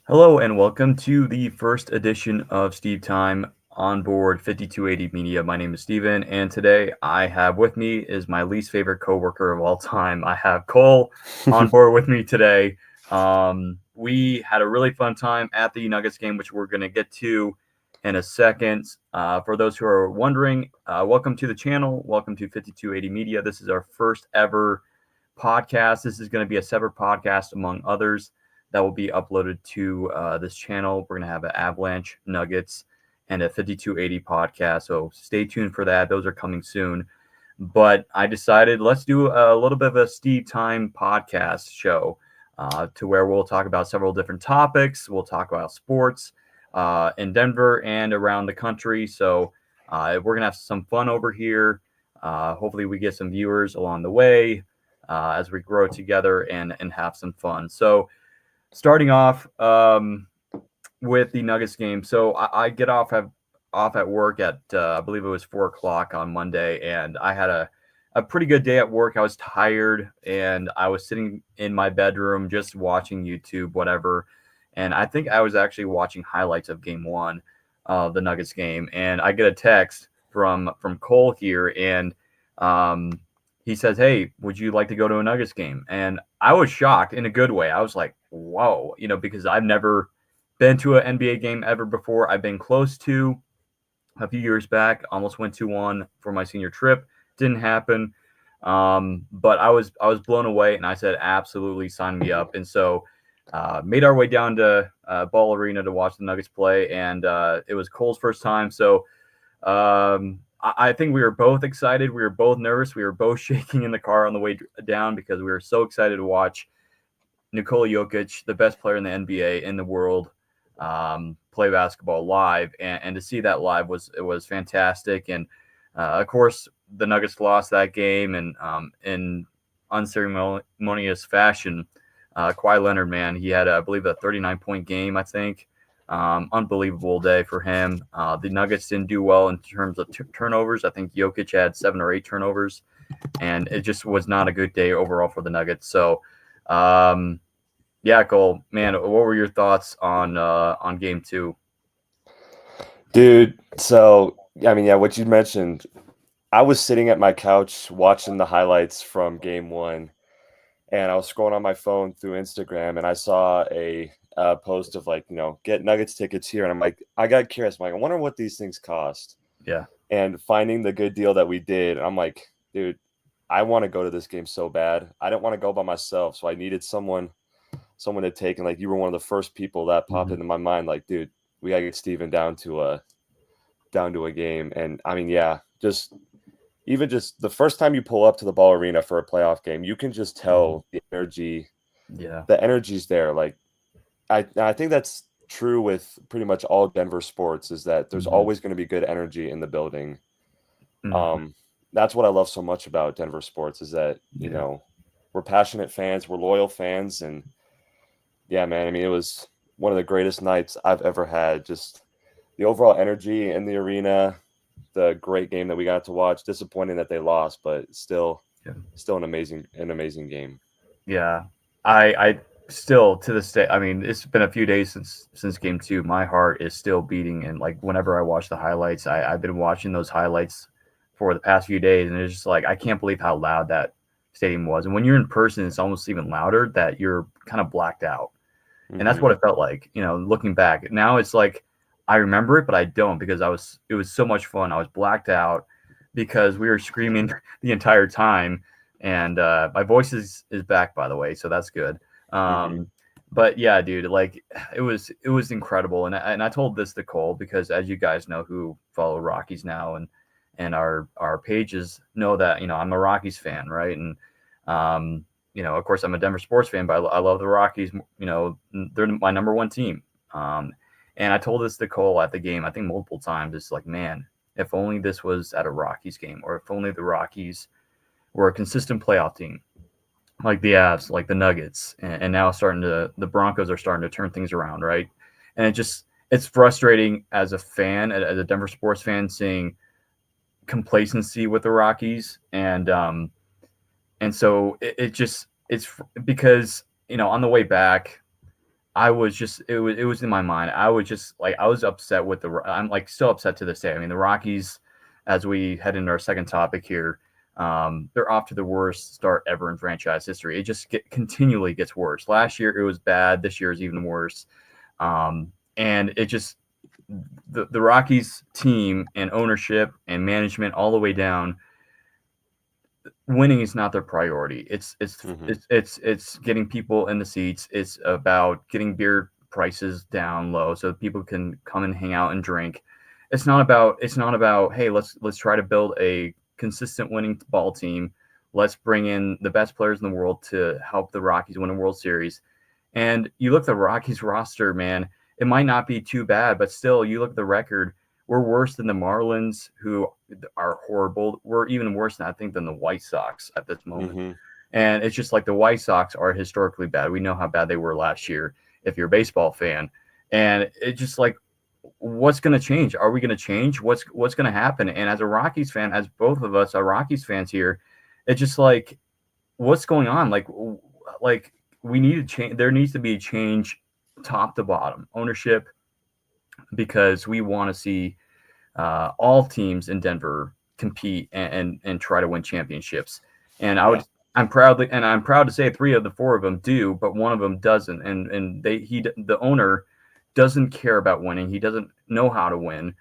Hello and welcome to the first edition of Steve Time on board 5280 Media. My name is Steven, and today I have with me is my least favorite coworker of all time. I have Cole on board with me today. We had a really fun time at the Nuggets game, which we're going to get to in a second. For those who are wondering, welcome to the channel. Welcome to 5280 Media. This is our first ever podcast. This is going to be a separate podcast among others that will be uploaded to this channel. We're going to have an Avalanche, Nuggets, and a 5280 podcast. So stay tuned for that. Those are coming soon. But I decided let's do a little bit of a Steve Time podcast show to where we'll talk about several different topics. We'll talk about sports in Denver and around the country. So we're going to have some fun over here. Hopefully we get some viewers along the way as we grow together and have some fun. So starting off with the Nuggets game. So I get off at work at I believe it was 4 o'clock on Monday, and I had a pretty good day at work. I was tired, and I was sitting in my bedroom just watching YouTube, whatever. And I think I was actually watching highlights of Game 1 of the Nuggets game, and I get a text from Cole here, and he says, "Hey, would you like to go to a Nuggets game?" And I was shocked in a good way. I was like, "Whoa," because I've never been to an NBA game ever before. I've been close to a few years back, almost went to one for my senior trip. Didn't happen. But I was blown away, and I said, absolutely, sign me up. And so made our way down to Ball Arena to watch the Nuggets play, and it was Cole's first time. So I think we were both excited. We were both nervous. We were both shaking in the car on the way down because we were so excited to watch Nikola Jokic, the best player in the NBA in the world, play basketball live, and to see that live was fantastic. And of course, the Nuggets lost that game, and in unceremonious fashion. Kawhi Leonard, man, he had I believe a 39-point game, I think. Unbelievable day for him. The Nuggets didn't do well in terms of turnovers. I think Jokic had 7 or 8 turnovers, and it just was not a good day overall for the Nuggets. So, yeah, Cole, man, what were your thoughts on Game 2? Dude, so I mean, yeah, what you mentioned, I was sitting at my couch watching the highlights from game 1, and I was scrolling on my phone through Instagram, and I saw a post of like, get Nuggets tickets here, and I'm like, I got curious. I'm like, I wonder what these things cost. Yeah. And finding the good deal that we did, I'm like, dude, I want to go to this game so bad. I didn't want to go by myself, so I needed someone to take. And like, you were one of the first people that popped into my mind. Like, dude, we gotta get Steven down to a game. And I mean, yeah, even just the first time you pull up to the Ball Arena for a playoff game, you can just tell the energy. Yeah. The energy's there. Like I think that's true with pretty much all Denver sports, is that there's always going to be good energy in the building. Mhm. That's what I love so much about Denver sports, is that, Yeah. we're passionate fans, we're loyal fans, and yeah, man, I mean, it was one of the greatest nights I've ever had. Just the overall energy in the arena, the great game that we got to watch. Disappointing that they lost, but still Yeah. an amazing game. Yeah. I still to this day, I mean, it's been a few days since Game 2. My heart is still beating, and like whenever I watch the highlights, I've been watching those highlights for the past few days, and it's just like I can't believe how loud that stadium was. And when you're in person, it's almost even louder, that you're kind of blacked out. And that's what it felt like, looking back. Now it's like I remember it, but I don't, because it was so much fun. I was blacked out because we were screaming the entire time, and my voice is back, by the way, so that's good. Mm-hmm. But yeah, dude, like it was incredible, and I told this to Cole because, as you guys know who follow Rockies now and our pages know that I'm a Rockies fan, right? And of course, I'm a Denver sports fan, but I love the Rockies. They're my number one team. And I told this to Cole at the game, I think multiple times. It's like, man, if only this was at a Rockies game, or if only the Rockies were a consistent playoff team, like the Avs, like the Nuggets, and now the Broncos are starting to turn things around, right? And it's frustrating as a fan, as a Denver sports fan, seeing complacency with the Rockies, and so it's because on the way back, I was just it was in my mind. I was just like I was upset with I'm like still upset to this day. I mean, the Rockies, as we head into our second topic here, they're off to the worst start ever in franchise history. It just continually gets worse. Last year it was bad. This year is even worse. And it just the Rockies team and ownership and management all the way down, winning is not their priority. It's getting people in the seats. It's about getting beer prices down low so people can come and hang out and drink. It's not about hey, let's try to build a consistent winning ball team. Let's bring in the best players in the world to help the Rockies win a World Series. And you look at the Rockies roster, man, it might not be too bad, but still you look at the record, we're worse than the Marlins, who are horrible. We're even worse than I think than the White Sox at this moment. Mm-hmm. And it's just like the White Sox are historically bad. We know how bad they were last year if you're a baseball fan. And it's just like, what's going to change? Are we going to change? What's going to happen? And as a Rockies fan, as both of us are Rockies fans here, it's just like, what's going on? Like we need to change. There needs to be a change top to bottom, ownership, because we want to see all teams in Denver compete and try to win championships. And I'm proud to say 3 of the 4 of them do, but one of them doesn't. And the owner doesn't care about winning. He doesn't know how to win.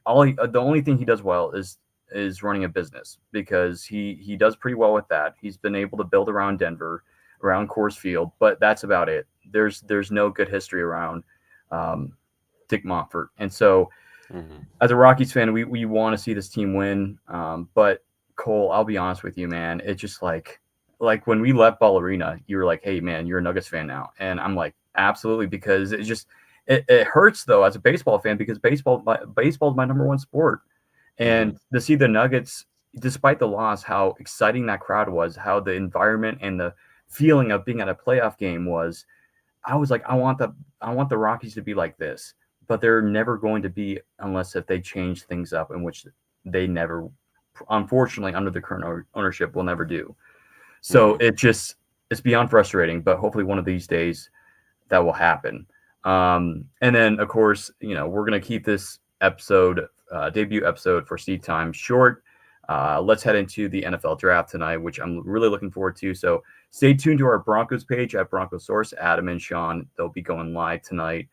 The only thing he does well is running a business, because he does pretty well with that. He's been able to build around Denver, around Coors Field, but that's about it. There's no good history around Dick Monfort. And so as a Rockies fan, we want to see this team win. But Cole, I'll be honest with you, man. It's just like when we left Ball Arena, you were like, hey, man, you're a Nuggets fan now. And I'm like, absolutely, because it hurts, though, as a baseball fan, because baseball is my number one sport. And to see the Nuggets, despite the loss, how exciting that crowd was, how the environment and the feeling of being at a playoff game was, I was like, I want the Rockies to be like this. But they're never going to be unless if they change things up, in which they never, unfortunately, under the current ownership, will never do. So it's beyond frustrating, but hopefully one of these days that will happen. And then, of course, we're going to keep this episode, debut episode for Steve Time, short. Let's head into the NFL draft tonight, which I'm really looking forward to. So stay tuned to our Broncos page at Broncosaurus. Adam and Sean, they'll be going live tonight.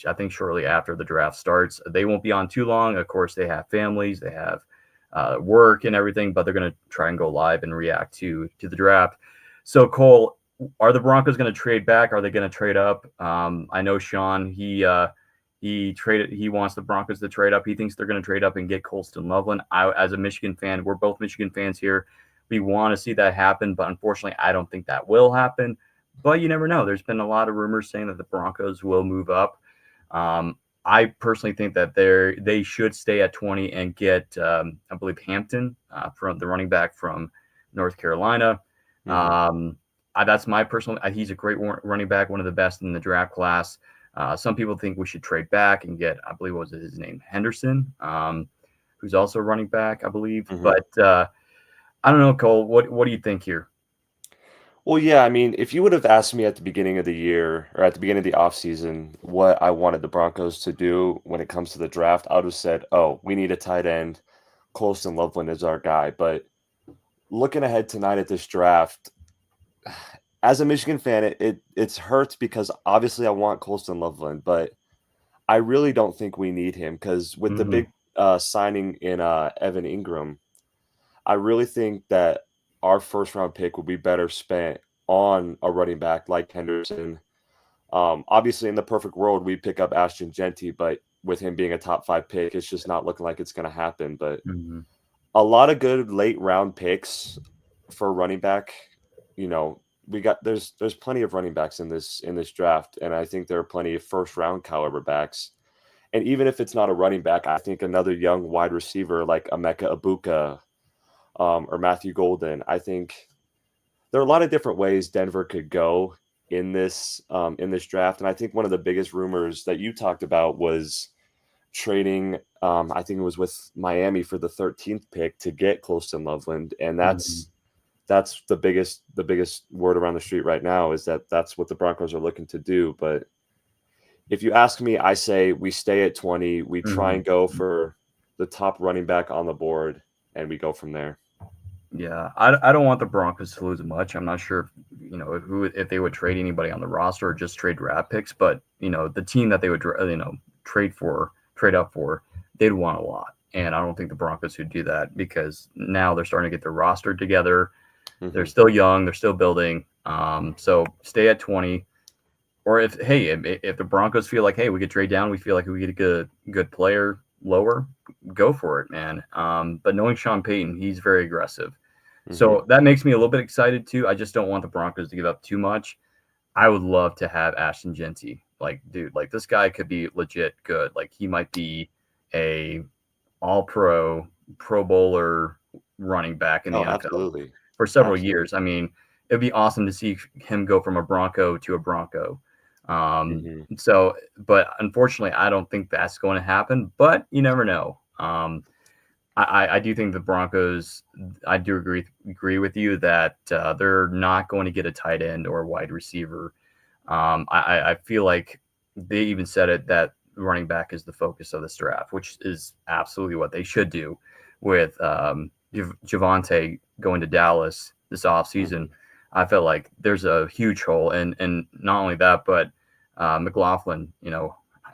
I think shortly after the draft starts. They won't be on too long. Of course, they have families, they have work and everything, but they're going to try and go live and react to the draft. So, Cole, are the Broncos going to trade back? Are they going to trade up? I know Sean, he wants the Broncos to trade up. He thinks they're going to trade up and get Colston Loveland. As a Michigan fan, we're both Michigan fans here. We want to see that happen, but unfortunately, I don't think that will happen. But you never know. There's been a lot of rumors saying that the Broncos will move up. I personally think that they should stay at 20 and get, I believe, Hampton from the running back from North Carolina. That's my personal. He's a great running back, one of the best in the draft class. Some people think we should trade back and get, I believe, what was his name, Henderson, who's also a running back, I believe. But I don't know, Cole. What do you think here? Well, yeah, I mean, if you would have asked me at the beginning of the year or at the beginning of the offseason what I wanted the Broncos to do when it comes to the draft, I would have said, oh, we need a tight end. Colston Loveland is our guy. But looking ahead tonight at this draft, as a Michigan fan, it's hurts because obviously I want Colston Loveland, but I really don't think we need him, because with the big signing in Evan Ingram, I really think that our first round pick would be better spent on a running back like Henderson. Obviously, in the perfect world, we pick up Ashton Genty, but with him being a top 5 pick, it's just not looking like it's going to happen. But a lot of good late round picks for running back. There's plenty of running backs in this draft, and I think there are plenty of first round caliber backs. And even if it's not a running back, I think another young wide receiver like Emeka Egbuka, or Matthew Golden. I think there are a lot of different ways Denver could go in this draft. And I think one of the biggest rumors that you talked about was trading, I think it was with Miami for the 13th pick to get Colston Loveland. And that's that's the biggest word around the street right now, is that that's what the Broncos are looking to do. But if you ask me, I say we stay at 20. We try and go for the top running back on the board, and we go from there. Yeah, I don't want the Broncos to lose much. I'm not sure if they would trade anybody on the roster or just trade draft picks, but the team that they would trade up for, they'd want a lot. And I don't think the Broncos would do that, because now they're starting to get their roster together. They're still young, they're still building. So stay at 20. Or if the Broncos feel like, hey, we could trade down, we feel like we get a good player lower, go for it, man. But knowing Sean Payton, he's very aggressive. So that makes me a little bit excited too. I just don't want the Broncos to give up too much. I would love to have Ashton Jeanty. Like, dude, like this guy could be legit good. Like, he might be a all-pro, Pro Bowler running back in the NFL absolutely. for several years. I mean, it'd be awesome to see him go from a Bronco to a Bronco. So, but unfortunately, I don't think that's going to happen, but you never know. I do think the Broncos, I do agree with you that they're not going to get a tight end or a wide receiver. I feel like they even said it, that running back is the focus of this draft, which is absolutely what they should do. With Javonte going to Dallas this offseason, I felt like there's a huge hole. And not only that, but McLaughlin,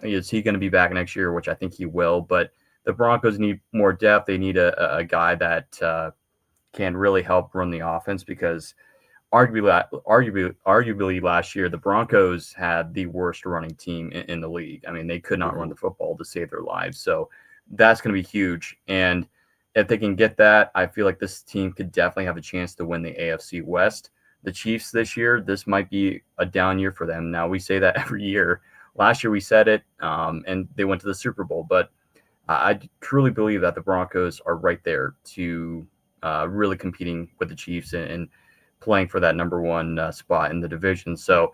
is he going to be back next year? Which I think he will. But the Broncos need more depth. They need a guy that can really help run the offense, because arguably last year, the Broncos had the worst running team in the league. I mean, they could not run the football to save their lives. So that's going to be huge. And if they can get that, I feel like this team could definitely have a chance to win the AFC West. The Chiefs this year, this might be a down year for them. Now, we say that every year. Last year we said it, and they went to the Super Bowl. But I truly believe that the Broncos are right there to really competing with the Chiefs and playing for that number one spot in the division. So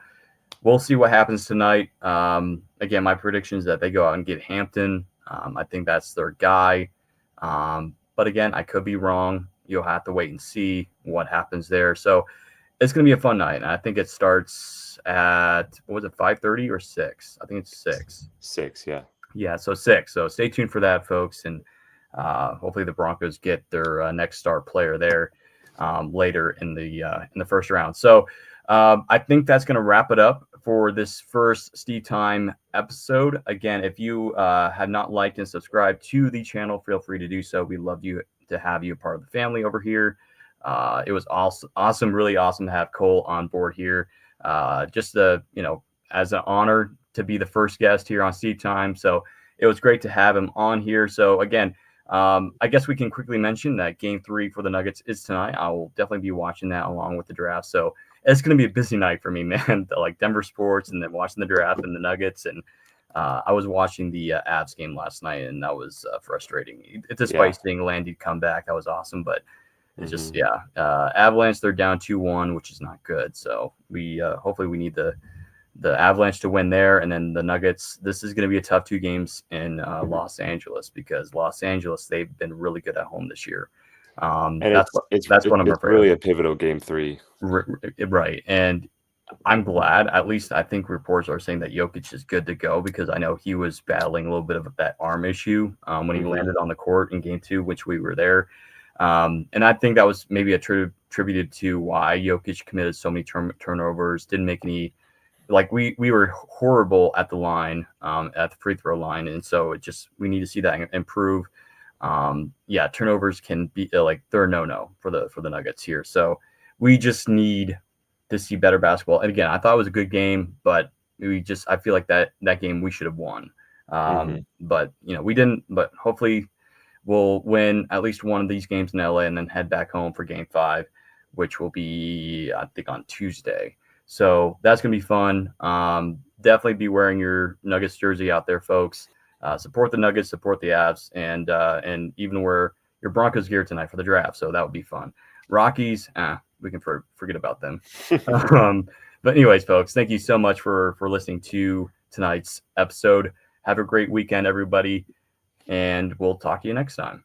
we'll see what happens tonight. Again, my prediction is that they go out and get Hampton. I think that's their guy. But again, I could be wrong. You'll have to wait and see what happens there. So it's going to be a fun night. And I think it starts at, 5:30 or 6? I think it's 6. 6, yeah. Yeah, so 6. So stay tuned for that, folks. And hopefully the Broncos get their next star player there later in the first round. So I think that's going to wrap it up for this first Steve Time episode. Again, if you have not liked and subscribed to the channel, feel free to do so. We'd love to have you a part of the family over here. It was awesome, really awesome to have Cole on board here. Just as an honor to be the first guest here on Steve Time. So it was great to have him on here. So again, I guess we can quickly mention that Game 3 for the Nuggets is tonight. I will definitely be watching that along with the draft. So it's going to be a busy night for me, man. Like Denver sports, and then watching the draft and the Nuggets. And I was watching the Avs game last night, and that was frustrating. Despite seeing Landy come back, that was awesome. But it's just, Avalanche, they're down 2-1, which is not good. So we hopefully we need the Avalanche to win there. And then the Nuggets, this is going to be a tough 2 games in Los Angeles, because Los Angeles, they've been really good at home this year. And that's one of my favorites. Really a pivotal Game 3. Right. And I'm glad, at least I think reports are saying that Jokic is good to go, because I know he was battling a little bit of that arm issue when he landed on the court in Game 2, which we were there. And I think that was maybe attributed to why Jokic committed so many turnovers, didn't make any. Like we were horrible at the line, at the free throw line. And so we need to see that improve. Turnovers can be they're a no for the Nuggets here. So we just need to see better basketball. And again, I thought it was a good game, but I feel like that game we should have won. But we didn't, but hopefully we'll win at least one of these games in LA and then head back home for Game 5, which will be, I think, on Tuesday. So that's going to be fun. Definitely be wearing your Nuggets jersey out there, folks. Support the Nuggets, support the Avs, and even wear your Broncos gear tonight for the draft. So that would be fun. Rockies, we can forget about them. But anyways, folks, thank you so much for listening to tonight's episode. Have a great weekend, everybody, and we'll talk to you next time.